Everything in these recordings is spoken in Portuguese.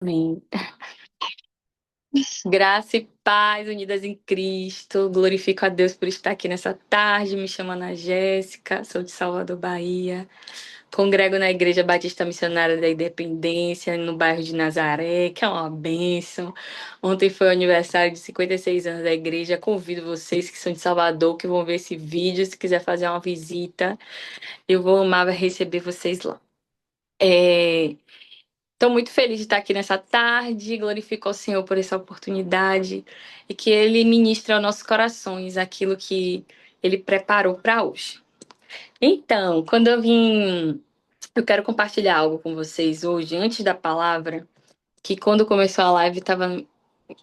Amém. Graça e paz unidas em Cristo. Glorifico a Deus por estar aqui nessa tarde. Me chamo Ana Jéssica, sou de Salvador, Bahia. Congrego na Igreja Batista Missionária da Independência, no bairro de Nazaré, que é uma bênção. Ontem foi o aniversário de 56 anos da igreja. Convido vocês que são de Salvador, que vão ver esse vídeo, se quiser fazer uma visita. Eu vou amar receber vocês lá. Estou muito feliz de estar aqui nessa tarde, glorifico ao Senhor por essa oportunidade e que Ele ministre aos nossos corações aquilo que Ele preparou para hoje. Então, quando eu quero compartilhar algo com vocês hoje, antes da palavra, que quando começou a live,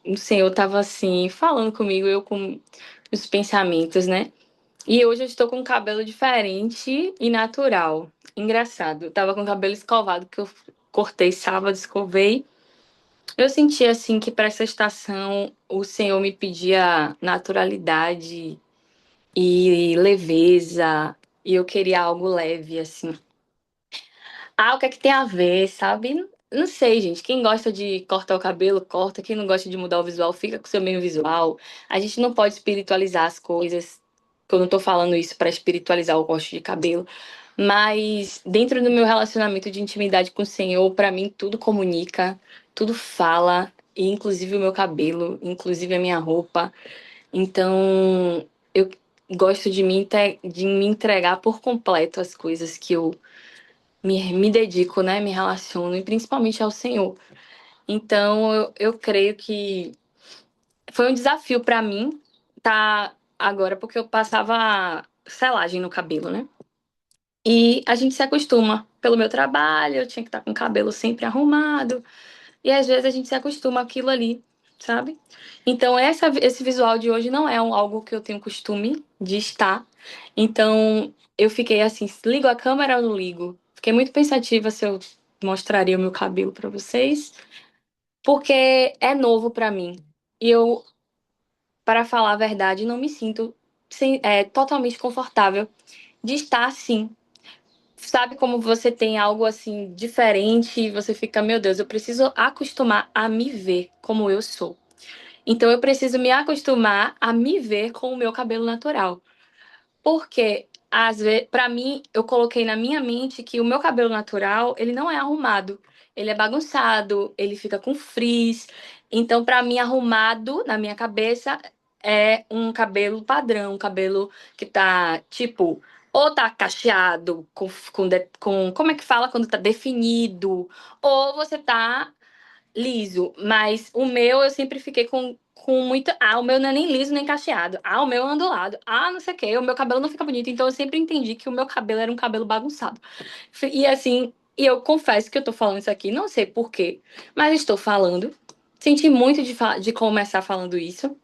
o Senhor estava assim, falando comigo, eu com os pensamentos, né? E hoje eu estou com um cabelo diferente e natural. Engraçado, eu tava com o cabelo escovado, que eu cortei sábado, escovei. Eu senti assim que para essa estação o Senhor me pedia naturalidade e leveza, e eu queria algo leve assim. Ah, o que é que tem a ver, sabe? Não sei, gente. Quem gosta de cortar o cabelo, corta. Quem não gosta de mudar o visual, fica com o seu mesmo visual. A gente não pode espiritualizar as coisas. Eu não tô falando isso para espiritualizar o corte de cabelo, mas dentro do meu relacionamento de intimidade com o Senhor, para mim tudo comunica, tudo fala, e inclusive o meu cabelo, inclusive a minha roupa. Então, eu gosto de me entregar por completo às coisas que eu me dedico, né? Me relaciono, e principalmente ao Senhor. Então, eu creio que foi um desafio para mim, tá? Agora, porque eu passava selagem no cabelo, né? E a gente se acostuma. Pelo meu trabalho, eu tinha que estar com o cabelo sempre arrumado. E às vezes a gente se acostuma àquilo ali, sabe? Então, esse visual de hoje não é algo que eu tenho costume de estar. Então, eu fiquei assim: ligo a câmera ou não ligo? Fiquei muito pensativa se eu mostraria o meu cabelo para vocês, porque é novo para mim. E eu, para falar a verdade, não me sinto totalmente confortável de estar assim. Sabe como você tem algo assim diferente e você fica, meu Deus, eu preciso acostumar a me ver como eu sou. Então eu preciso me acostumar a me ver com o meu cabelo natural. Porque às vezes, para mim, eu coloquei na minha mente que o meu cabelo natural, ele não é arrumado, ele é bagunçado, ele fica com frizz. Então, para mim, arrumado na minha cabeça é um cabelo padrão, um cabelo que tá tipo ou tá cacheado com como é que fala quando tá definido, ou você tá liso, mas o meu eu sempre fiquei com muita. Ah, o meu não é nem liso nem cacheado. Ah, o meu é ondulado. Ah, não sei o quê. O meu cabelo não fica bonito. Então eu sempre entendi que o meu cabelo era um cabelo bagunçado. E assim, e eu confesso que eu tô falando isso aqui, não sei por quê, mas estou falando. Senti muito de começar falando isso.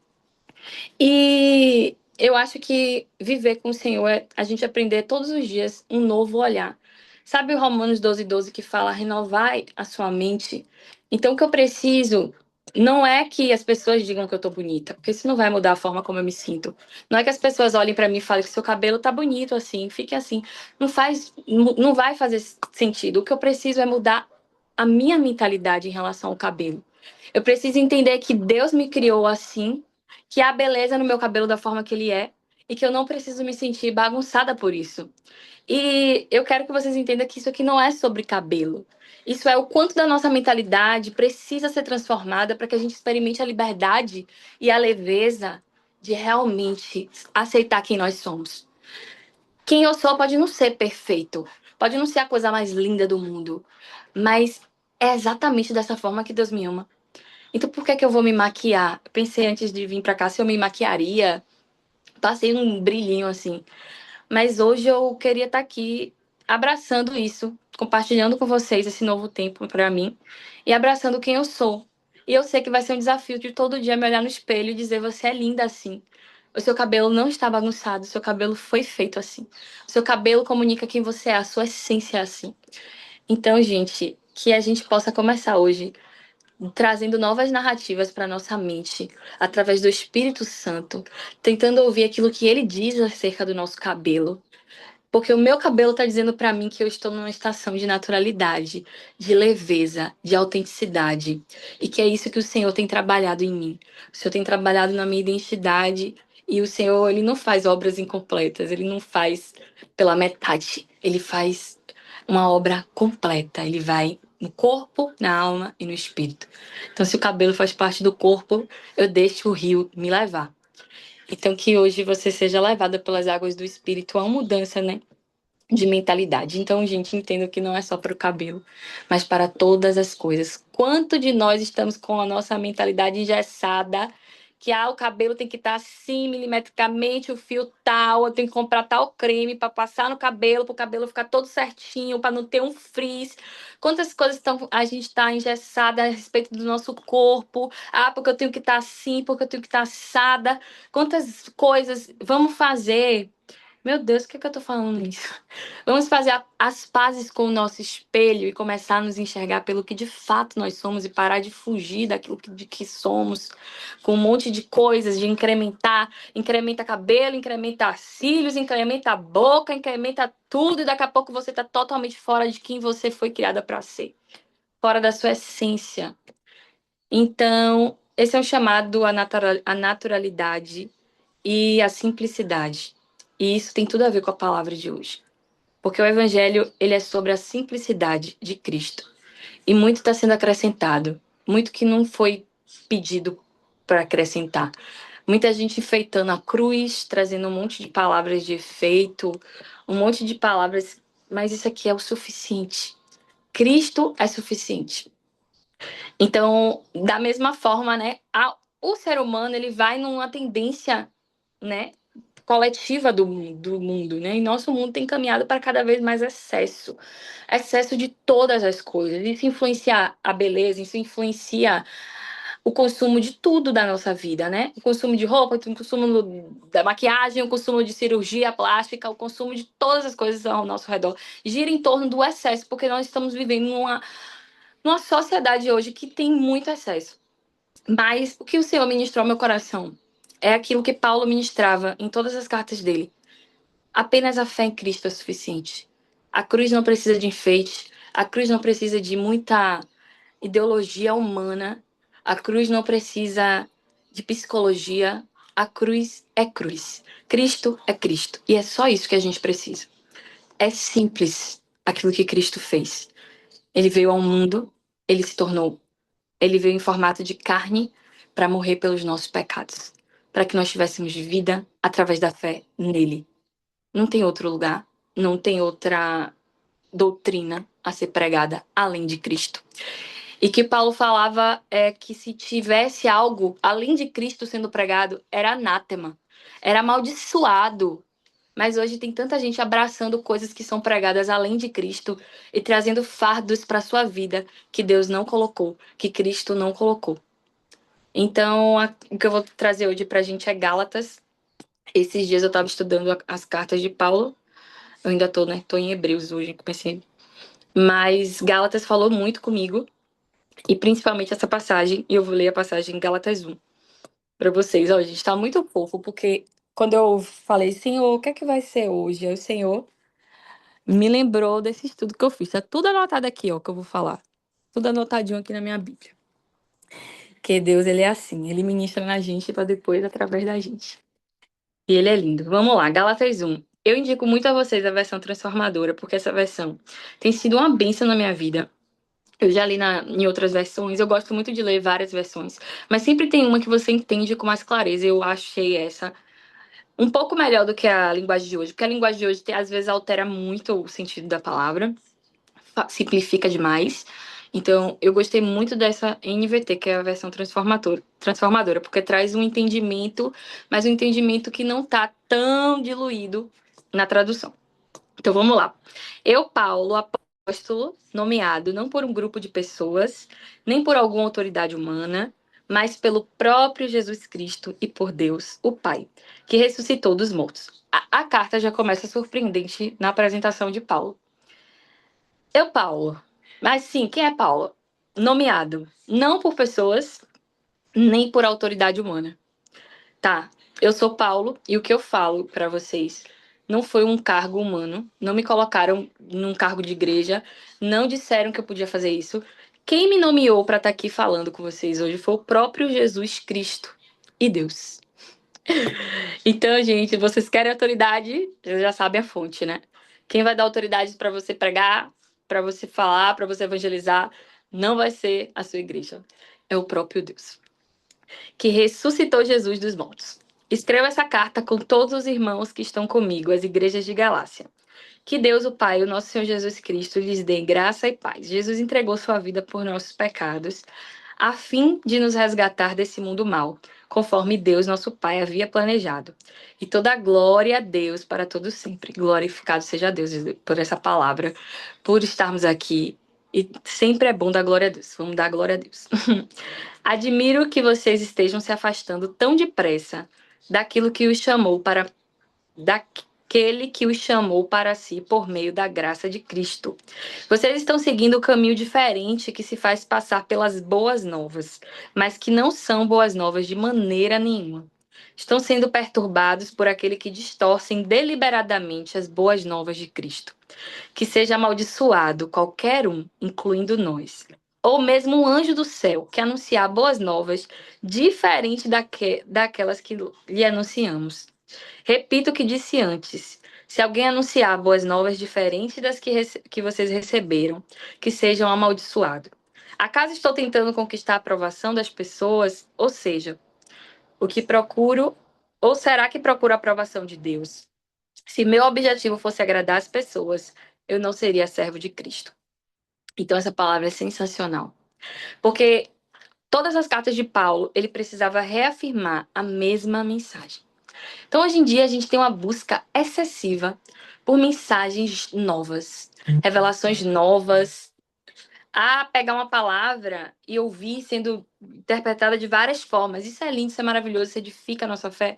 E eu acho que viver com o Senhor é a gente aprender todos os dias um novo olhar. Sabe o Romanos 12:12 que fala: renovai a sua mente? Então, o que eu preciso não é que as pessoas digam que eu tô bonita, porque isso não vai mudar a forma como eu me sinto. Não é que as pessoas olhem pra mim e falem que seu cabelo tá bonito assim, fique assim. Não vai fazer sentido. O que eu preciso é mudar a minha mentalidade em relação ao cabelo. Eu preciso entender que Deus me criou assim, que há beleza no meu cabelo da forma que ele é e que eu não preciso me sentir bagunçada por isso. E eu quero que vocês entendam que isso aqui não é sobre cabelo. Isso é o quanto da nossa mentalidade precisa ser transformada para que a gente experimente a liberdade e a leveza de realmente aceitar quem nós somos. Quem eu sou pode não ser perfeito, pode não ser a coisa mais linda do mundo, mas é exatamente dessa forma que Deus me ama. Então por que que eu vou me maquiar? Pensei antes de vir pra cá se eu me maquiaria, passei um brilhinho assim. Mas hoje eu queria estar aqui abraçando isso, compartilhando com vocês esse novo tempo pra mim e abraçando quem eu sou. E eu sei que vai ser um desafio de todo dia me olhar no espelho e dizer: você é linda assim. O seu cabelo não está bagunçado, o seu cabelo foi feito assim. O seu cabelo comunica quem você é, a sua essência é assim. Então, gente, que a gente possa começar hoje trazendo novas narrativas para nossa mente, através do Espírito Santo, tentando ouvir aquilo que ele diz acerca do nosso cabelo. Porque o meu cabelo tá dizendo pra mim que eu estou numa estação de naturalidade, de leveza, de autenticidade. E que é isso que o Senhor tem trabalhado em mim. O Senhor tem trabalhado na minha identidade. E o Senhor, ele não faz obras incompletas, ele não faz pela metade. Ele faz uma obra completa. Ele vai no corpo, na alma e no espírito. Então, se o cabelo faz parte do corpo, eu deixo o rio me levar. Então, que hoje você seja levada pelas águas do espírito a uma mudança, né? De mentalidade. Então, gente, entendo que não é só para o cabelo, mas para todas as coisas. Quanto de nós estamos com a nossa mentalidade engessada, que o cabelo tem que estar assim, milimetricamente, o fio tal, eu tenho que comprar tal creme para passar no cabelo, para o cabelo ficar todo certinho, para não ter um frizz. Quantas coisas a gente está engessada a respeito do nosso corpo? Porque eu tenho que estar assim, porque eu tenho que estar assada. Quantas coisas vamos fazer? Meu Deus, o que é que eu tô falando isso? Vamos fazer as pazes com o nosso espelho e começar a nos enxergar pelo que de fato nós somos e parar de fugir daquilo de que somos, com um monte de coisas, de incrementa cabelo, incrementa cílios, incrementa boca, incrementa tudo, e daqui a pouco você tá totalmente fora de quem você foi criada para ser, fora da sua essência. Então, esse é um chamado à naturalidade e à simplicidade. E isso tem tudo a ver com a palavra de hoje. Porque o evangelho, ele é sobre a simplicidade de Cristo. E muito está sendo acrescentado. Muito que não foi pedido para acrescentar. Muita gente enfeitando a cruz, trazendo um monte de palavras de efeito, um monte de palavras, mas isso aqui é o suficiente. Cristo é suficiente. Então, da mesma forma, né, o ser humano, ele vai numa tendência, né, coletiva do mundo, né? E nosso mundo tem caminhado para cada vez mais excesso. Excesso de todas as coisas. Isso influencia a beleza, isso influencia o consumo de tudo da nossa vida, né? O consumo de roupa, o consumo da maquiagem, o consumo de cirurgia plástica, o consumo de todas as coisas ao nosso redor. Gira em torno do excesso, porque nós estamos vivendo numa sociedade hoje que tem muito excesso. Mas o que o Senhor ministrou ao meu coração é aquilo que Paulo ministrava em todas as cartas dele. Apenas a fé em Cristo é suficiente. A cruz não precisa de enfeite, a cruz não precisa de muita ideologia humana, a cruz não precisa de psicologia, a cruz é cruz. Cristo é Cristo. E é só isso que a gente precisa. É simples aquilo que Cristo fez. Ele veio ao mundo, ele veio em formato de carne para morrer pelos nossos pecados, para que nós tivéssemos vida através da fé nele. Não tem outro lugar, não tem outra doutrina a ser pregada além de Cristo. E que Paulo falava é que se tivesse algo além de Cristo sendo pregado, era anátema, era amaldiçoado. Mas hoje tem tanta gente abraçando coisas que são pregadas além de Cristo e trazendo fardos para sua vida que Deus não colocou, que Cristo não colocou. Então, o que eu vou trazer hoje para a gente é Gálatas. Esses dias eu estava estudando as cartas de Paulo. Eu ainda tô, né? Tô em Hebreus hoje, comecei. Mas Gálatas falou muito comigo. E principalmente essa passagem. E eu vou ler a passagem em Gálatas 1 para vocês. Ó, gente, tá muito fofo, porque quando eu falei, Senhor, o que é que vai ser hoje? Aí o Senhor me lembrou desse estudo que eu fiz. Tá tudo anotado aqui, ó, que eu vou falar. Tudo anotadinho aqui na minha Bíblia. Que Deus, ele é assim. Ele ministra na gente para depois através da gente. E ele é lindo. Vamos lá, Gálatas 1. Eu indico muito a vocês a versão transformadora, porque essa versão tem sido uma bênção na minha vida. Eu já li em outras versões, eu gosto muito de ler várias versões, mas sempre tem uma que você entende com mais clareza. Eu achei essa um pouco melhor do que a linguagem de hoje, porque a linguagem de hoje às vezes altera muito o sentido da palavra, simplifica demais. Então, eu gostei muito dessa NVT, que é a versão transformadora, porque traz um entendimento, mas um entendimento que não está tão diluído na tradução. Então, vamos lá. Eu, Paulo, apóstolo, nomeado não por um grupo de pessoas, nem por alguma autoridade humana, mas pelo próprio Jesus Cristo e por Deus, o Pai, que ressuscitou dos mortos. A carta já começa surpreendente na apresentação de Paulo. Eu, Paulo. Mas sim, quem é Paulo? Nomeado não por pessoas, nem por autoridade humana. Tá, eu sou Paulo e o que eu falo para vocês não foi um cargo humano, não me colocaram num cargo de igreja, não disseram que eu podia fazer isso. Quem me nomeou para estar aqui falando com vocês hoje foi o próprio Jesus Cristo e Deus. Então, gente, vocês querem autoridade, já sabem a fonte, né? Quem vai dar autoridade para você pregar, para você falar, para você evangelizar, não vai ser a sua igreja. É o próprio Deus, que ressuscitou Jesus dos mortos. Escreva essa carta com todos os irmãos que estão comigo, as igrejas de Galácia. Que Deus, o Pai, o nosso Senhor Jesus Cristo, lhes dê graça e paz. Jesus entregou sua vida por nossos pecados, a fim de nos resgatar desse mundo mau, conforme Deus, nosso Pai, havia planejado. E toda a glória a Deus para todos sempre. Glorificado seja Deus por essa palavra, por estarmos aqui. E sempre é bom dar glória a Deus. Vamos dar glória a Deus. Admiro que vocês estejam se afastando tão depressa daquilo que os chamou para daquele que os chamou para si por meio da graça de Cristo. Vocês estão seguindo um caminho diferente que se faz passar pelas boas novas, mas que não são boas novas de maneira nenhuma. Estão sendo perturbados por aquele que distorcem deliberadamente as boas novas de Cristo. Que seja amaldiçoado qualquer um, incluindo nós. Ou mesmo um anjo do céu que anunciar boas novas diferente daquelas que lhe anunciamos. Repito o que disse antes. Se alguém anunciar boas novas diferentes das que vocês receberam, que sejam amaldiçoados. Acaso estou tentando conquistar a aprovação das pessoas? Ou seja, o que procuro, ou será que procuro a aprovação de Deus? Se meu objetivo fosse agradar as pessoas, eu não seria servo de Cristo. Então essa palavra é sensacional. Porque todas as cartas de Paulo, ele precisava reafirmar a mesma mensagem. Então, hoje em dia, a gente tem uma busca excessiva por mensagens novas, revelações novas, a pegar uma palavra e ouvir sendo interpretada de várias formas. Isso é lindo, isso é maravilhoso, isso edifica a nossa fé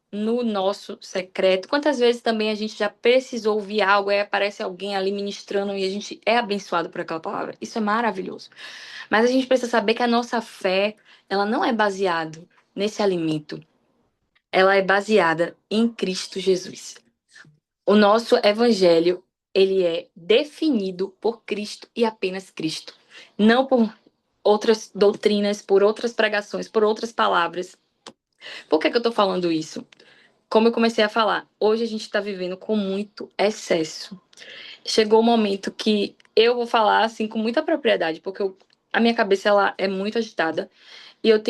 no nosso secreto. Quantas vezes também a gente já precisou ouvir algo, aí aparece alguém ali ministrando e a gente é abençoado por aquela palavra. Isso é maravilhoso. Mas a gente precisa saber que a nossa fé, ela não é baseada nesse alimento. Ela é baseada em Cristo Jesus. O nosso evangelho, ele é definido por Cristo e apenas Cristo, não por outras doutrinas, por outras pregações, por outras palavras. Por que eu estou falando isso? Como eu comecei a falar, hoje a gente está vivendo com muito excesso. Chegou o momento que eu vou falar assim com muita propriedade, porque a minha cabeça ela é muito agitada. E eu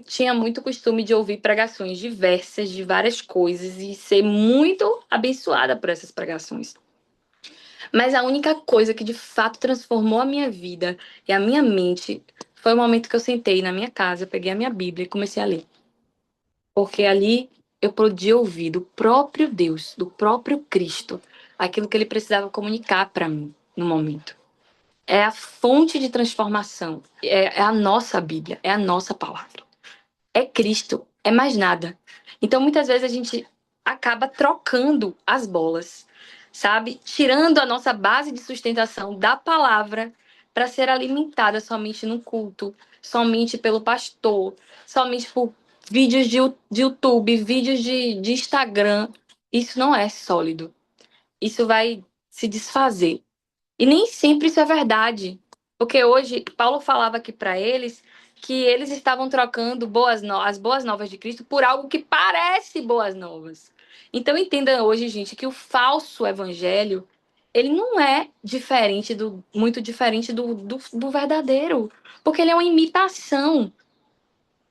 tinha muito costume de ouvir pregações diversas, de várias coisas, e ser muito abençoada por essas pregações. Mas a única coisa que de fato transformou a minha vida e a minha mente foi o momento que eu sentei na minha casa, peguei a minha Bíblia e comecei a ler. Porque ali eu podia ouvir do próprio Deus, do próprio Cristo, aquilo que ele precisava comunicar para mim no momento. É a fonte de transformação, é a nossa Bíblia, é a nossa palavra. É Cristo, é mais nada. Então, muitas vezes a gente acaba trocando as bolas, sabe? Tirando a nossa base de sustentação da palavra para ser alimentada somente no culto, somente pelo pastor, somente por vídeos de YouTube, vídeos de Instagram. Isso não é sólido. Isso vai se desfazer. E nem sempre isso é verdade. Porque hoje, Paulo falava aqui para eles que eles estavam trocando as boas novas de Cristo por algo que parece boas novas. Então entenda hoje, gente, que o falso evangelho, ele não é muito diferente do verdadeiro. Porque ele é uma imitação.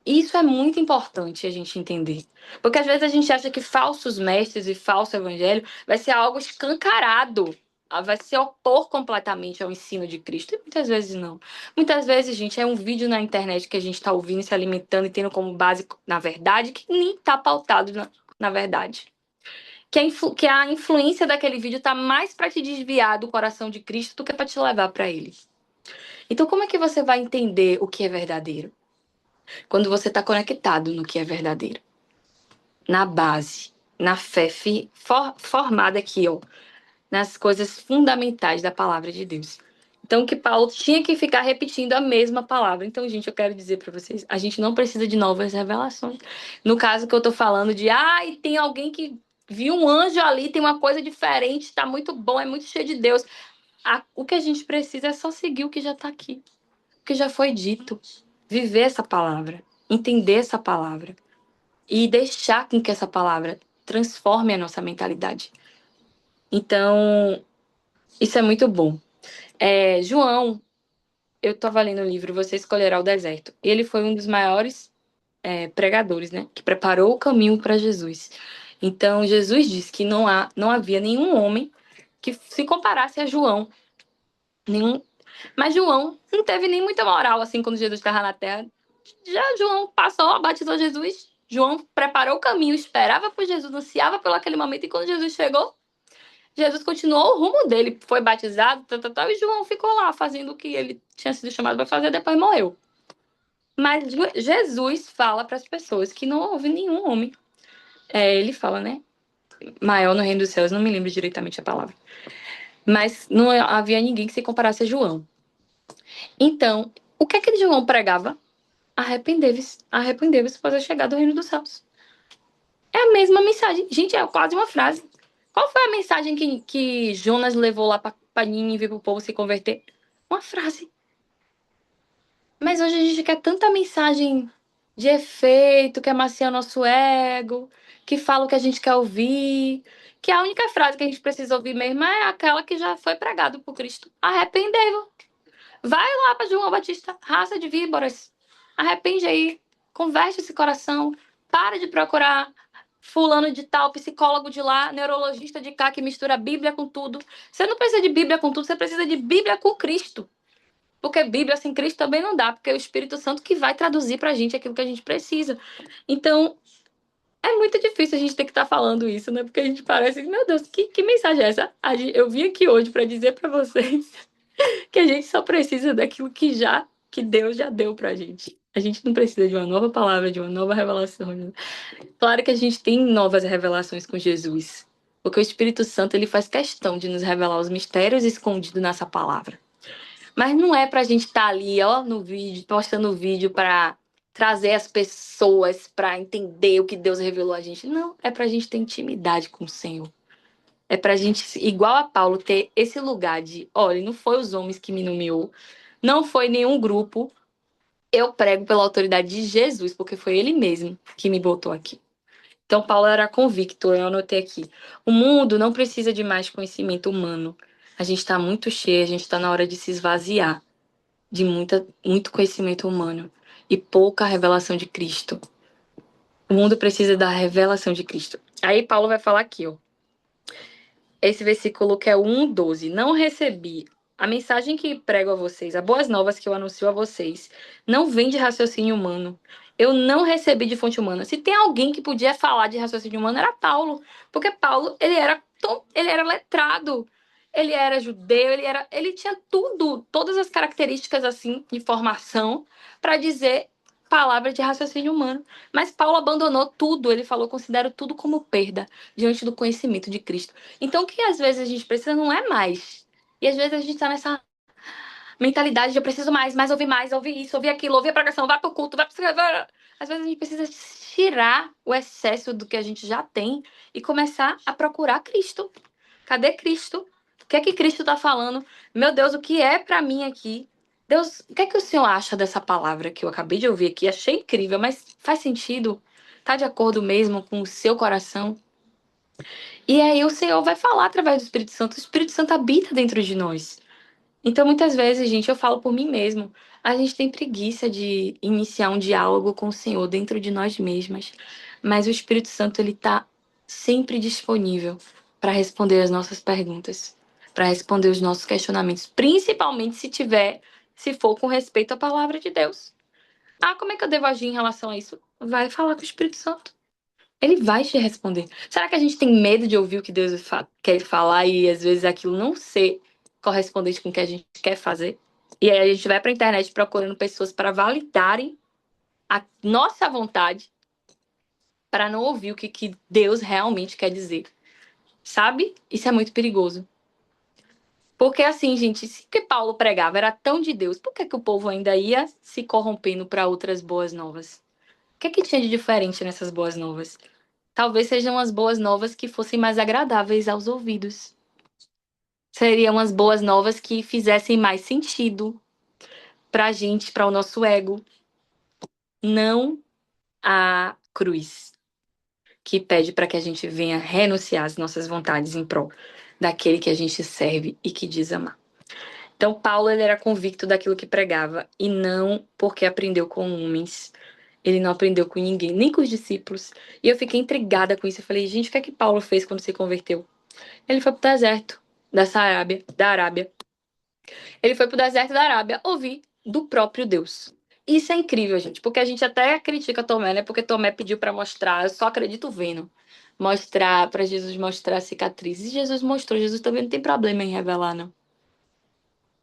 Isso é muito importante a gente entender. Porque às vezes a gente acha que falsos mestres e falso evangelho vai ser algo escancarado, vai se opor completamente ao ensino de Cristo. E muitas vezes não. Muitas vezes, gente, é um vídeo na internet que a gente está ouvindo, se alimentando e tendo como base, na verdade, que nem está pautado na verdade. Que a influência daquele vídeo está mais para te desviar do coração de Cristo do que para te levar para ele. Então, como é que você vai entender o que é verdadeiro? Quando você está conectado no que é verdadeiro. Na base, na fé formada aqui, ó, nas coisas fundamentais da palavra de Deus. Então, que Paulo tinha que ficar repetindo a mesma palavra. Então, gente, eu quero dizer para vocês, a gente não precisa de novas revelações. No caso que eu tô falando de, tem alguém que vi um anjo ali, tem uma coisa diferente, está muito bom, é muito cheio de Deus. O que a gente precisa é só seguir o que já está aqui, o que já foi dito, viver essa palavra, entender essa palavra e deixar com que essa palavra transforme a nossa mentalidade. Então, isso é muito bom. João, eu estava lendo o livro Você Escolherá o Deserto. Ele foi um dos maiores pregadores, né? Que preparou o caminho para Jesus. Então, Jesus disse que não havia nenhum homem que se comparasse a João. Nenhum... Mas João não teve nem muita moral, assim, quando Jesus estava na Terra. Já João passou, batizou Jesus. João preparou o caminho, esperava por Jesus, ansiava pelo aquele momento. E quando Jesus chegou, Jesus continuou o rumo dele. Foi batizado, e João ficou lá fazendo o que ele tinha sido chamado para fazer, depois morreu. Mas Jesus fala para as pessoas que não houve nenhum homem. Ele fala, né? Maior no reino dos céus, não me lembro diretamente a palavra. Mas não havia ninguém que se comparasse a João. Então, o que é que João pregava? Arrependei-vos, pois é chegado o reino dos céus. É a mesma mensagem. Gente, é quase uma frase. Qual foi a mensagem que Jonas levou lá para Nínive para o povo se converter? Uma frase. Mas hoje a gente quer tanta mensagem de efeito, que amacia o nosso ego, que fala o que a gente quer ouvir, que a única frase que a gente precisa ouvir mesmo é aquela que já foi pregada por Cristo. Arrependei-vos. Vai lá para João Batista, raça de víboras. Arrepende aí, converte esse coração, para de procurar fulano de tal, psicólogo de lá, neurologista de cá, que mistura Bíblia com tudo. Você não precisa de Bíblia com tudo, você precisa de Bíblia com Cristo. Porque Bíblia sem Cristo também não dá, porque é o Espírito Santo que vai traduzir pra gente aquilo que a gente precisa. Então, é muito difícil a gente ter que estar falando isso, né? Porque a gente parece, meu Deus, que mensagem é essa? Eu vim aqui hoje para dizer para vocês que a gente só precisa daquilo que Deus já deu pra gente. A gente não precisa de uma nova palavra, de uma nova revelação. Claro que a gente tem novas revelações com Jesus, porque o Espírito Santo ele faz questão de nos revelar os mistérios escondidos nessa palavra. Mas não é pra gente estar ali, ó, no vídeo, postando vídeo pra trazer as pessoas pra entender o que Deus revelou a gente. Não, é pra gente ter intimidade com o Senhor. É pra gente, igual a Paulo, ter esse lugar de, olha, não foi os homens que me nomeou, não foi nenhum grupo. Eu prego pela autoridade de Jesus, porque foi ele mesmo que me botou aqui. Então, Paulo era convicto, eu anotei aqui. O mundo não precisa de mais conhecimento humano. A gente está muito cheio, a gente está na hora de se esvaziar de muito conhecimento humano e pouca revelação de Cristo. O mundo precisa da revelação de Cristo. Aí Paulo vai falar aqui, ó. Esse versículo que é o 1:12. Não recebi a mensagem que prego a vocês, as boas novas que eu anuncio a vocês, não vem de raciocínio humano. Eu não recebi de fonte humana. Se tem alguém que podia falar de raciocínio humano, era Paulo. Porque Paulo, ele era letrado. Ele era judeu, ele tinha tudo, todas as características assim de formação para dizer palavra de raciocínio humano. Mas Paulo abandonou tudo, ele falou, considero tudo como perda diante do conhecimento de Cristo. Então, o que às vezes a gente precisa não é mais. E às vezes a gente tá nessa mentalidade de eu preciso mais, ouvir isso, ouvir aquilo, ouvir a pregação, vai pro culto, vai pro... Às vezes a gente precisa tirar o excesso do que a gente já tem e começar a procurar Cristo. Cadê Cristo? O que é que Cristo tá falando? Meu Deus, o que é pra mim aqui? Deus, o que é que o Senhor acha dessa palavra que eu acabei de ouvir aqui? Achei incrível, mas faz sentido? Tá de acordo mesmo com o seu coração? E aí o Senhor vai falar através do Espírito Santo. O Espírito Santo habita dentro de nós. Então, muitas vezes, gente, eu falo por mim mesmo, a gente tem preguiça de iniciar um diálogo com o Senhor dentro de nós mesmas. Mas o Espírito Santo, ele tá sempre disponível para responder as nossas perguntas, para responder os nossos questionamentos, principalmente se for com respeito à palavra de Deus. Ah, como é que eu devo agir em relação a isso? Vai falar com o Espírito Santo. Ele vai te responder. Será que a gente tem medo de ouvir o que Deus quer falar e às vezes aquilo não ser correspondente com o que a gente quer fazer? E aí a gente vai para a internet procurando pessoas para validarem a nossa vontade para não ouvir o que Deus realmente quer dizer. Sabe? Isso é muito perigoso. Porque assim, gente, se o que Paulo pregava era tão de Deus, por que o povo ainda ia se corrompendo para outras boas novas? O que tinha de diferente nessas boas novas? talvez sejam as boas novas que fossem mais agradáveis aos ouvidos. Seriam as boas novas que fizessem mais sentido pra gente, para o nosso ego, não a cruz, que pede para que a gente venha renunciar às nossas vontades em prol daquele que a gente serve e que diz amar. Então, Paulo ele era convicto daquilo que pregava e não porque aprendeu com homens. Ele não aprendeu com ninguém, nem com os discípulos. E eu fiquei intrigada com isso. Eu falei, gente, o que é que Paulo fez quando se converteu? Ele foi pro deserto da Arábia. Ele foi pro deserto da Arábia ouvir do próprio Deus. Isso é incrível, gente, porque a gente até critica Tomé, né? Porque Tomé pediu para mostrar, eu só acredito vendo. Mostrar, para Jesus mostrar cicatrizes. E Jesus mostrou, Jesus também não tem problema em revelar, não.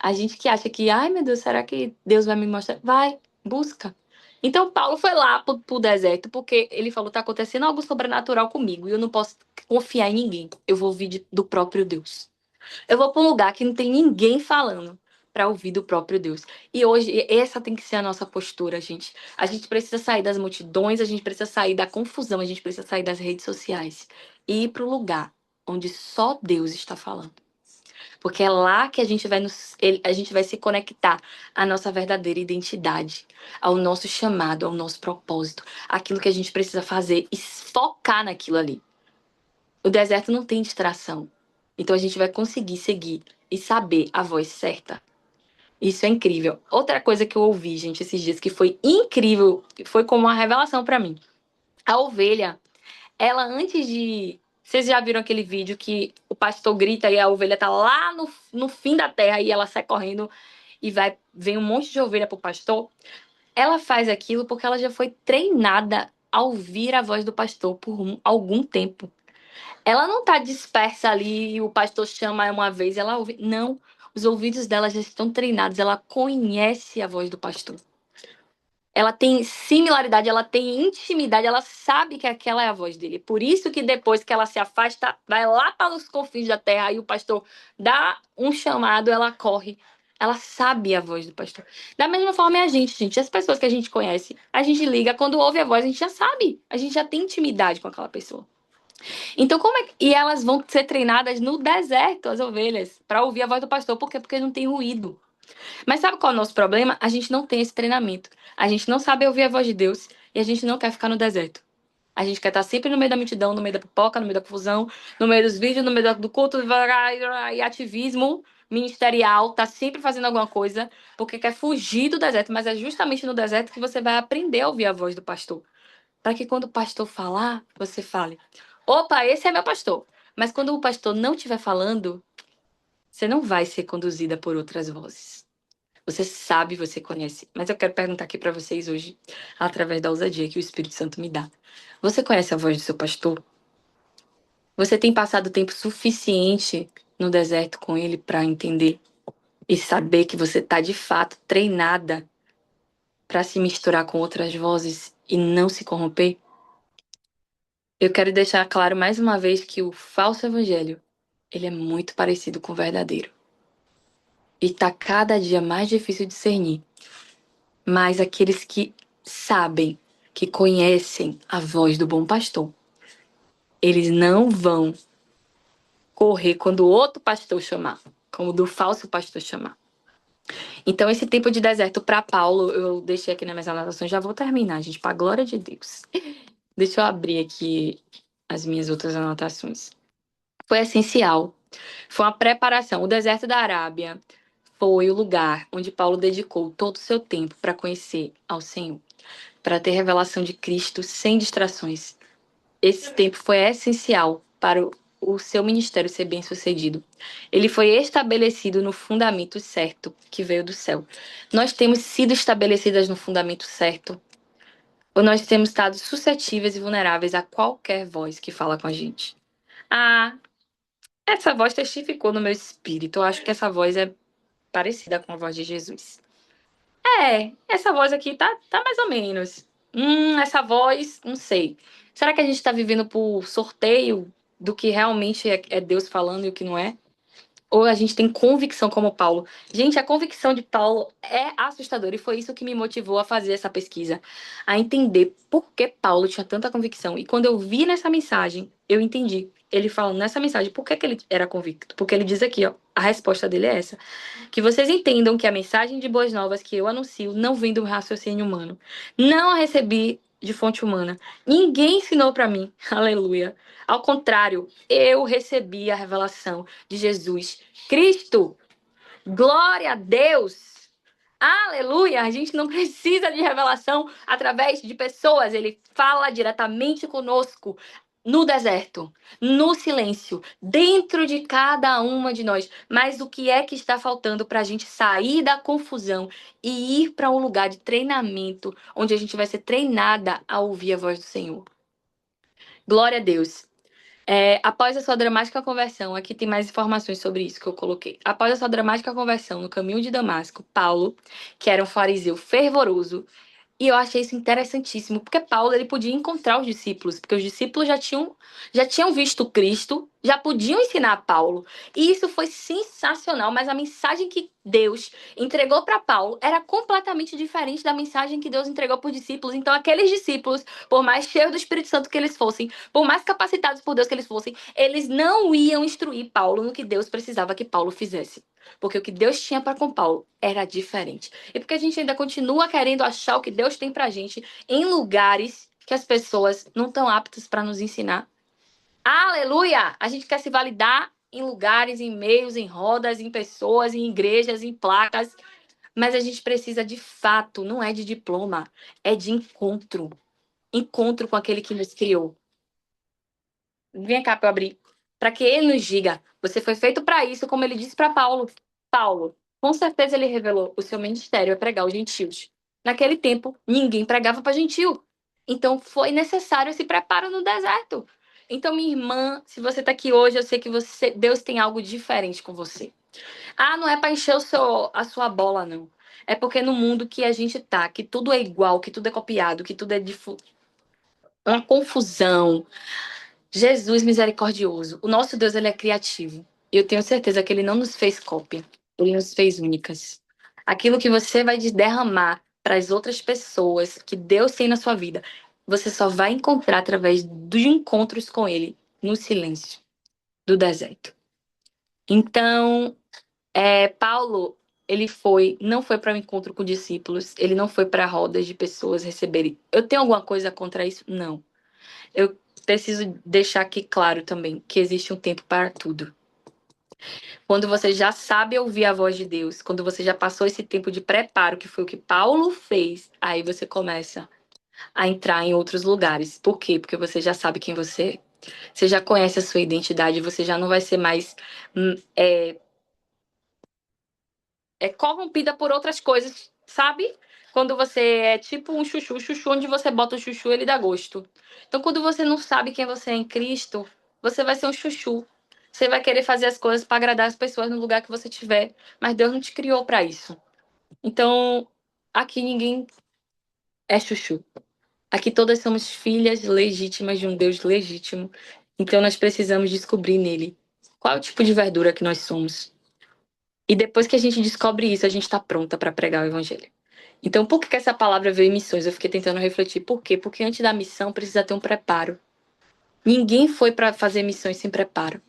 A gente que acha que, ai meu Deus, será que Deus vai me mostrar? Vai, busca. Então Paulo foi lá pro deserto, porque ele falou, tá acontecendo algo sobrenatural comigo, e eu não posso confiar em ninguém. Eu vou ouvir do próprio Deus. Eu vou para um lugar que não tem ninguém falando para ouvir do próprio Deus. E hoje, essa tem que ser a nossa postura, gente. A gente precisa sair das multidões, a gente precisa sair da confusão, a gente precisa sair das redes sociais e ir para o lugar onde só Deus está falando. Porque é lá que a gente a gente vai se conectar à nossa verdadeira identidade, ao nosso chamado, ao nosso propósito, aquilo que a gente precisa fazer e focar naquilo ali. O deserto não tem distração. Então a gente vai conseguir seguir e saber a voz certa. Isso é incrível. Outra coisa que eu ouvi, gente, esses dias que foi incrível, foi como uma revelação pra mim. A ovelha, ela antes de. Vocês já viram aquele vídeo que o pastor grita e a ovelha tá lá no fim da terra e ela sai correndo e vem um monte de ovelha pro pastor? Ela faz aquilo porque ela já foi treinada a ouvir a voz do pastor por algum tempo. Ela não tá dispersa ali e o pastor chama uma vez e ela ouve. Não, os ouvidos dela já estão treinados, ela conhece a voz do pastor. Ela tem similaridade, ela tem intimidade, ela sabe que aquela é a voz dele. Por isso que depois que ela se afasta, vai lá para os confins da terra e o pastor dá um chamado, ela corre. Ela sabe a voz do pastor. Da mesma forma é a gente, gente. As pessoas que a gente conhece, a gente liga, quando ouve a voz, a gente já sabe. A gente já tem intimidade com aquela pessoa. Então, como é que... E elas vão ser treinadas no deserto, as ovelhas, para ouvir a voz do pastor. Por quê? Porque não tem ruído. Mas sabe qual é o nosso problema? A gente não tem esse treinamento. A gente não sabe ouvir a voz de Deus e a gente não quer ficar no deserto. A gente quer estar sempre no meio da multidão, no meio da pipoca, no meio da confusão, no meio dos vídeos, no meio do culto e ativismo ministerial, tá sempre fazendo alguma coisa, porque quer fugir do deserto, mas é justamente no deserto que você vai aprender a ouvir a voz do pastor. Para que quando o pastor falar, você fale: opa, esse é meu pastor. Mas quando o pastor não estiver falando, você não vai ser conduzida por outras vozes. Você sabe, você conhece. Mas eu quero perguntar aqui para vocês hoje, através da ousadia que o Espírito Santo me dá. Você conhece a voz do seu pastor? Você tem passado tempo suficiente no deserto com ele para entender e saber que você está de fato treinada para se misturar com outras vozes e não se corromper? Eu quero deixar claro mais uma vez que o falso evangelho, ele é muito parecido com o verdadeiro. E tá cada dia mais difícil de discernir. Mas aqueles que sabem, que conhecem a voz do bom pastor, eles não vão correr quando o outro pastor chamar, como do falso pastor chamar. Então, esse tempo de deserto para Paulo, eu deixei aqui nas minhas anotações, já vou terminar, gente, para a glória de Deus. Deixa eu abrir aqui as minhas outras anotações. Foi essencial. Foi uma preparação. O deserto da Arábia foi o lugar onde Paulo dedicou todo o seu tempo para conhecer ao Senhor, para ter revelação de Cristo sem distrações. Esse tempo foi essencial para o seu ministério ser bem sucedido. Ele foi estabelecido no fundamento certo que veio do céu. Nós temos sido estabelecidas no fundamento certo, ou nós temos estado suscetíveis e vulneráveis a qualquer voz que fala com a gente. Ah, essa voz testificou no meu espírito. Eu acho que essa voz é parecida com a voz de Jesus. Essa voz aqui tá mais ou menos. Essa voz, não sei. Será que a gente está vivendo por sorteio do que realmente é Deus falando e o que não é? ou a gente tem convicção como Paulo. Gente, a convicção de Paulo é assustadora e foi isso que me motivou a fazer essa pesquisa, a entender por que Paulo tinha tanta convicção. E quando eu vi nessa mensagem, eu entendi. Ele falando nessa mensagem, por que ele era convicto? Porque ele diz aqui, ó, a resposta dele é essa: que vocês entendam que a mensagem de boas novas que eu anuncio não vem do raciocínio humano. Não a recebi de fonte humana. Ninguém ensinou para mim. Aleluia. Ao contrário, eu recebi a revelação de Jesus Cristo. Glória a Deus. Aleluia! A gente não precisa de revelação através de pessoas. Ele fala diretamente conosco no deserto, no silêncio, dentro de cada uma de nós. Mas o que é que está faltando para a gente sair da confusão e ir para um lugar de treinamento, onde a gente vai ser treinada a ouvir a voz do Senhor? Glória a Deus. Após a sua dramática conversão, aqui tem mais informações sobre isso que eu coloquei. Após a sua dramática conversão no caminho de Damasco, Paulo, que era um fariseu fervoroso, e eu achei isso interessantíssimo, porque Paulo ele podia encontrar os discípulos, porque os discípulos já tinham visto Cristo, já podiam ensinar a Paulo. E isso foi sensacional, mas a mensagem que Deus entregou para Paulo era completamente diferente da mensagem que Deus entregou para os discípulos. Então, aqueles discípulos, por mais cheios do Espírito Santo que eles fossem, por mais capacitados por Deus que eles fossem, eles não iam instruir Paulo no que Deus precisava que Paulo fizesse. Porque o que Deus tinha para com Paulo era diferente. E porque a gente ainda continua querendo achar o que Deus tem pra gente em lugares que as pessoas não estão aptas para nos ensinar. Aleluia! A gente quer se validar em lugares, em meios, em rodas, em pessoas, em igrejas, em placas. Mas a gente precisa de fato, não é de diploma, é de encontro. Encontro com aquele que nos criou. Vem cá para eu abrir. Para que ele nos diga, você foi feito para isso, como ele disse para Paulo. Paulo, com certeza ele revelou, o seu ministério é pregar aos gentios. Naquele tempo, ninguém pregava para gentio. Então foi necessário esse preparo no deserto. Então, minha irmã, se você está aqui hoje, eu sei que Deus tem algo diferente com você. Ah, não é para encher a sua bola, não. É porque no mundo que a gente tá, que tudo é igual, que tudo é copiado, que tudo é uma confusão. Jesus misericordioso. O nosso Deus, ele é criativo. E eu tenho certeza que ele não nos fez cópia. Ele nos fez únicas. Aquilo que você vai derramar para as outras pessoas que Deus tem na sua vida, você só vai encontrar através dos encontros com ele no silêncio do deserto. Então, Paulo, ele não foi para um encontro com discípulos, ele não foi para rodas de pessoas receberem. Eu tenho alguma coisa contra isso? Não. Eu preciso deixar aqui claro também que existe um tempo para tudo. Quando você já sabe ouvir a voz de Deus, quando você já passou esse tempo de preparo, que foi o que Paulo fez, aí você começa a entrar em outros lugares. Por quê? Porque você já sabe quem você é. Você já conhece a sua identidade, você já não vai ser mais corrompida por outras coisas, sabe? Quando você é tipo um chuchu, chuchu onde você bota o chuchu, ele dá gosto. Então, quando você não sabe quem você é em Cristo, você vai ser um chuchu. Você vai querer fazer as coisas para agradar as pessoas no lugar que você estiver, mas Deus não te criou para isso. Então, aqui ninguém é chuchu. Aqui todas somos filhas legítimas de um Deus legítimo. Então, nós precisamos descobrir nele qual é o tipo de verdura que nós somos. E depois que a gente descobre isso, a gente está pronta para pregar o evangelho. Então, por que essa palavra veio em missões? Eu fiquei tentando refletir. Por quê? Porque antes da missão precisa ter um preparo. Ninguém foi para fazer missões sem preparo.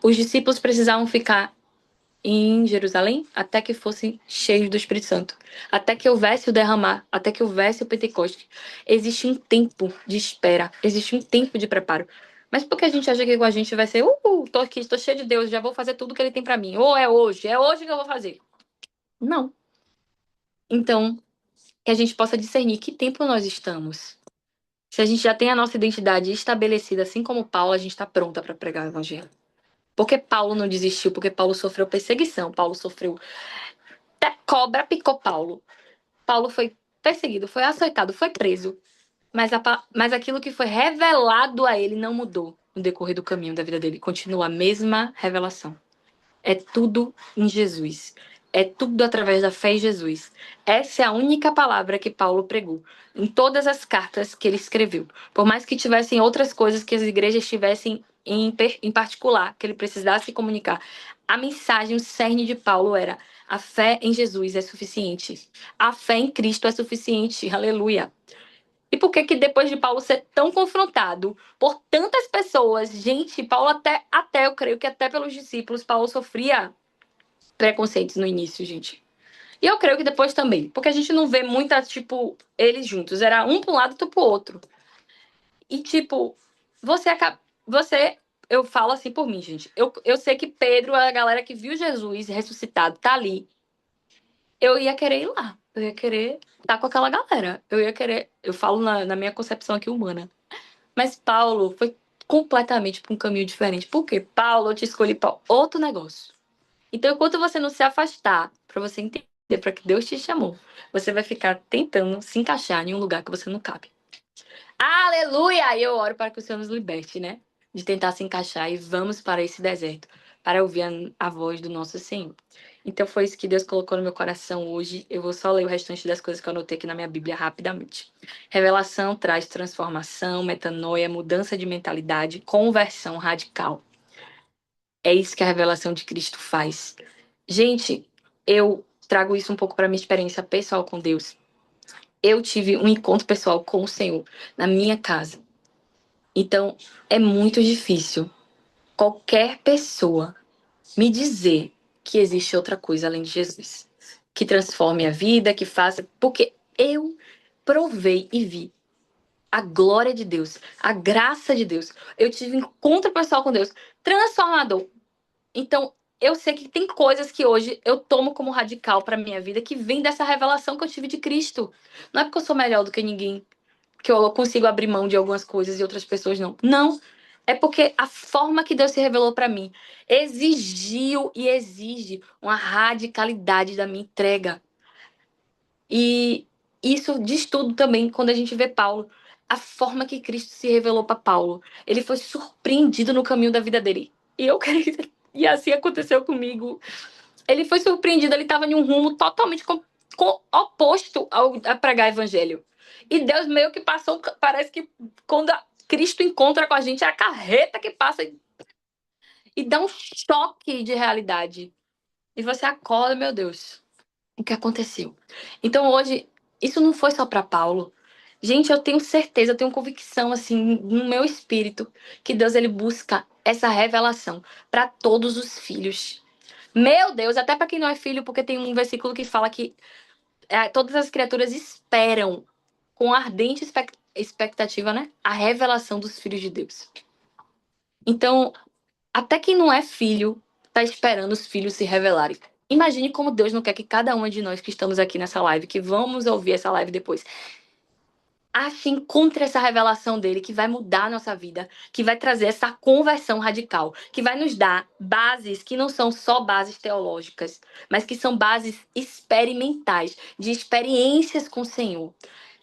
Os discípulos precisavam ficar em Jerusalém até que fossem cheios do Espírito Santo. Até que houvesse o derramar, até que houvesse o Pentecoste. Existe um tempo de espera, existe um tempo de preparo. Mas por que a gente acha que com a gente vai ser, tô aqui, tô cheio de Deus, já vou fazer tudo que ele tem para mim. Ou é hoje que eu vou fazer. Não. Então, que a gente possa discernir que tempo nós estamos. Se a gente já tem a nossa identidade estabelecida, assim como Paulo, a gente está pronta para pregar o evangelho. Porque Paulo não desistiu, porque Paulo sofreu perseguição, Paulo sofreu. Até cobra picou Paulo. Paulo foi perseguido, foi açoitado, foi preso. Mas aquilo que foi revelado a ele não mudou no decorrer do caminho da vida dele. Continua a mesma revelação. É tudo em Jesus. É tudo através da fé em Jesus. Essa é a única palavra que Paulo pregou em todas as cartas que ele escreveu. Por mais que tivessem outras coisas que as igrejas tivessem em particular, que ele precisasse comunicar, A mensagem, o cerne de Paulo era: a fé em Jesus é suficiente. A fé em Cristo é suficiente. Aleluia. E por que que depois de Paulo ser tão confrontado por tantas pessoas, gente, Paulo até eu creio que até pelos discípulos, Paulo sofria preconceitos no início, gente. E eu creio que depois também, porque a gente não vê muita, tipo, eles juntos, era um para um lado, outro pro outro. E tipo, você acaba, você, eu falo assim por mim, gente. Eu sei que Pedro, a galera que viu Jesus ressuscitado, tá ali. Eu ia querer ir lá. Eu ia querer estar com aquela galera. Eu ia querer, eu falo na minha concepção aqui humana. Mas Paulo foi completamente para um caminho diferente. Por quê? Paulo, eu te escolhi para outro negócio. Então, enquanto você não se afastar, para você entender para que Deus te chamou, você vai ficar tentando se encaixar em um lugar que você não cabe. Aleluia! E eu oro para que o Senhor nos liberte, né? De tentar se encaixar e vamos para esse deserto, para ouvir a voz do nosso Senhor. Então foi isso que Deus colocou no meu coração hoje. Eu vou só ler o restante das coisas que eu anotei aqui na minha Bíblia rapidamente. Revelação traz transformação, metanoia, mudança de mentalidade, conversão radical. É isso que a revelação de Cristo faz. Gente, eu trago isso um pouco para minha experiência pessoal com Deus. Eu tive um encontro pessoal com o Senhor na minha casa. Então, é muito difícil qualquer pessoa me dizer que existe outra coisa além de Jesus, que transforme a vida, que faça, porque eu provei e vi a glória de Deus, a graça de Deus. Eu tive um encontro pessoal com Deus, transformador. Então, eu sei que tem coisas que hoje eu tomo como radical para minha vida que vem dessa revelação que eu tive de Cristo. Não é porque eu sou melhor do que ninguém, que eu consigo abrir mão de algumas coisas e outras pessoas não. Não. É porque a forma que Deus se revelou para mim exigiu e exige uma radicalidade da minha entrega. E isso diz tudo também quando a gente vê Paulo. A forma que Cristo se revelou para Paulo. Ele foi surpreendido no caminho da vida dele. E eu creio. E assim aconteceu comigo. Ele foi surpreendido, ele estava em um rumo totalmente oposto a pregar evangelho. E Deus meio que passou, parece que quando Cristo encontra com a gente, é a carreta que passa e dá um choque de realidade. E você acorda, meu Deus, o que aconteceu? Então hoje, isso não foi só para Paulo. Gente, eu tenho certeza, eu tenho convicção assim no meu espírito que Deus ele busca essa revelação para todos os filhos. Meu Deus, até para quem não é filho, porque tem um versículo que fala que todas as criaturas esperam com ardente expectativa, né? A revelação dos filhos de Deus. Então, até quem não é filho tá esperando os filhos se revelarem. Imagine como Deus não quer que cada uma de nós que estamos aqui nessa live, que vamos ouvir essa live depois, encontre essa revelação dele que vai mudar a nossa vida, que vai trazer essa conversão radical, que vai nos dar bases que não são só bases teológicas, mas que são bases experimentais, de experiências com o Senhor.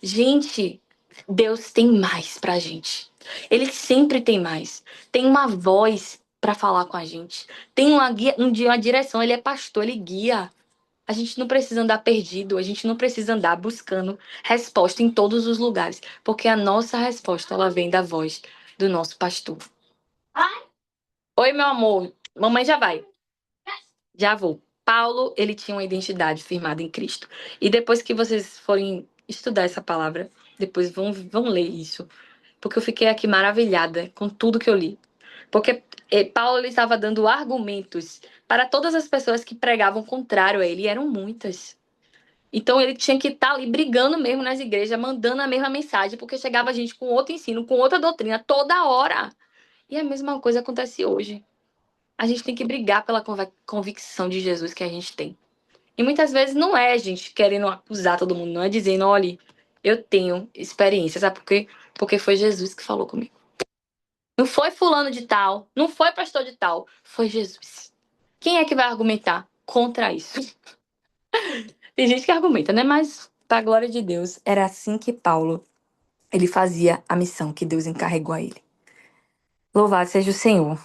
Gente, Deus tem mais pra gente. Ele sempre tem mais. Tem uma voz para falar com a gente. Tem uma guia, uma direção, ele é pastor, ele guia. A gente não precisa andar perdido, a gente não precisa andar buscando resposta em todos os lugares, porque a nossa resposta ela vem da voz do nosso pastor. Oi, meu amor. Mamãe já vai. Já vou. Paulo, ele tinha uma identidade firmada em Cristo. E depois que vocês forem estudar essa palavra, depois vão ler isso, porque eu fiquei aqui maravilhada com tudo que eu li. Porque Paulo ele estava dando argumentos para todas as pessoas que pregavam contrário a ele, e eram muitas. Então ele tinha que estar ali brigando mesmo nas igrejas, mandando a mesma mensagem, porque chegava gente com outro ensino, com outra doutrina toda hora. E a mesma coisa acontece hoje. A gente tem que brigar pela convicção de Jesus que a gente tem. E muitas vezes não é a gente querendo acusar todo mundo, não é dizendo, olha, eu tenho experiência, sabe por quê? Porque foi Jesus que falou comigo. Não foi fulano de tal, não foi pastor de tal, foi Jesus. Quem é que vai argumentar contra isso? Tem gente que argumenta, né? Mas, para a glória de Deus, era assim que Paulo, ele fazia a missão que Deus encarregou a ele. Louvado seja o Senhor.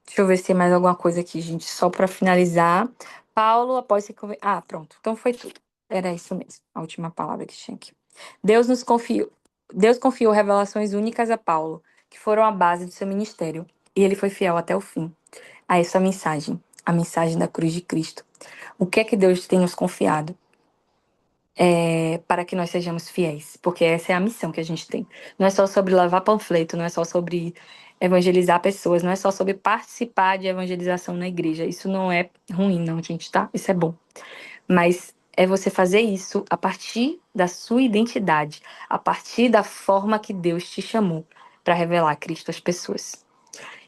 Deixa eu ver se tem mais alguma coisa aqui, gente. Só para finalizar. Paulo, após se converter... Ah, pronto. Então foi tudo. Era isso mesmo. A última palavra que tinha aqui. Deus confiou revelações únicas a Paulo, que foram a base do seu ministério. E ele foi fiel até o fim a essa mensagem. a mensagem da cruz de Cristo. O que é que Deus tem nos confiado? Para que nós sejamos fiéis, porque essa é a missão que a gente tem. Não é só sobre levar panfleto, não é só sobre evangelizar pessoas, não é só sobre participar de evangelização na igreja. Isso não é ruim, não, gente, tá? Isso é bom. Mas é você fazer isso a partir da sua identidade, a partir da forma que Deus te chamou para revelar Cristo às pessoas.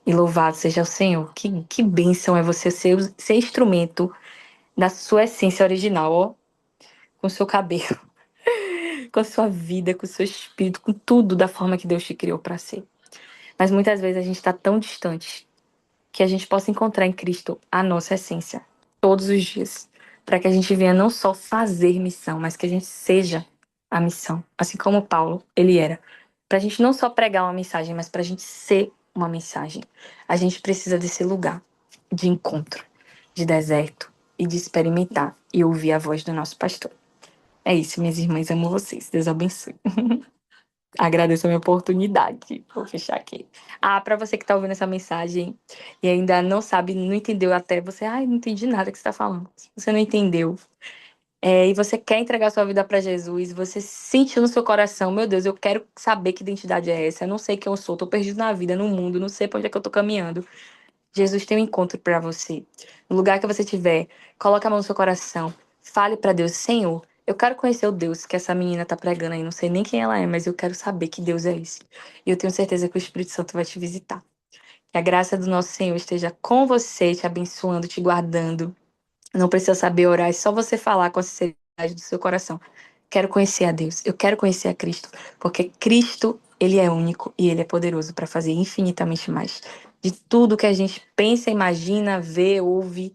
E louvado seja o Senhor. Que bênção é você ser instrumento da sua essência original, ó, com o seu cabelo, com a sua vida, com o seu espírito, com tudo da forma que Deus te criou para ser. Mas muitas vezes a gente está tão distante que a gente possa encontrar em Cristo a nossa essência todos os dias, para que a gente venha não só fazer missão, mas que a gente seja a missão, assim como Paulo, ele era. Para a gente não só pregar uma mensagem, mas para a gente ser uma mensagem. A gente precisa desse lugar de encontro, de deserto e de experimentar e ouvir a voz do nosso pastor. É isso, minhas irmãs, amo vocês. Deus abençoe. Agradeço a minha oportunidade. Vou fechar aqui. Ah, para você que tá ouvindo essa mensagem e ainda não sabe, não entendeu até, você, ai, não entendi nada que você tá falando. Se você não entendeu, e você quer entregar sua vida para Jesus, você sentiu no seu coração, meu Deus, eu quero saber que identidade é essa, eu não sei quem eu sou, tô perdido na vida, no mundo, não sei pra onde é que eu tô caminhando. Jesus tem um encontro para você. No lugar que você estiver, coloque a mão no seu coração. Fale para Deus, Senhor, eu quero conhecer o Deus que essa menina tá pregando aí. Não sei nem quem ela é, mas eu quero saber que Deus é esse. E eu tenho certeza que o Espírito Santo vai te visitar. Que a graça do nosso Senhor esteja com você, te abençoando, te guardando. Não precisa saber orar, é só você falar com a sinceridade do seu coração. Quero conhecer a Deus, eu quero conhecer a Cristo, porque Cristo, ele é único e ele é poderoso para fazer infinitamente mais. De tudo que a gente pensa, imagina, vê, ouve,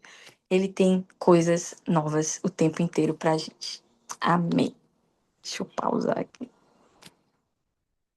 ele tem coisas novas o tempo inteiro pra gente. Amém. Deixa eu pausar aqui.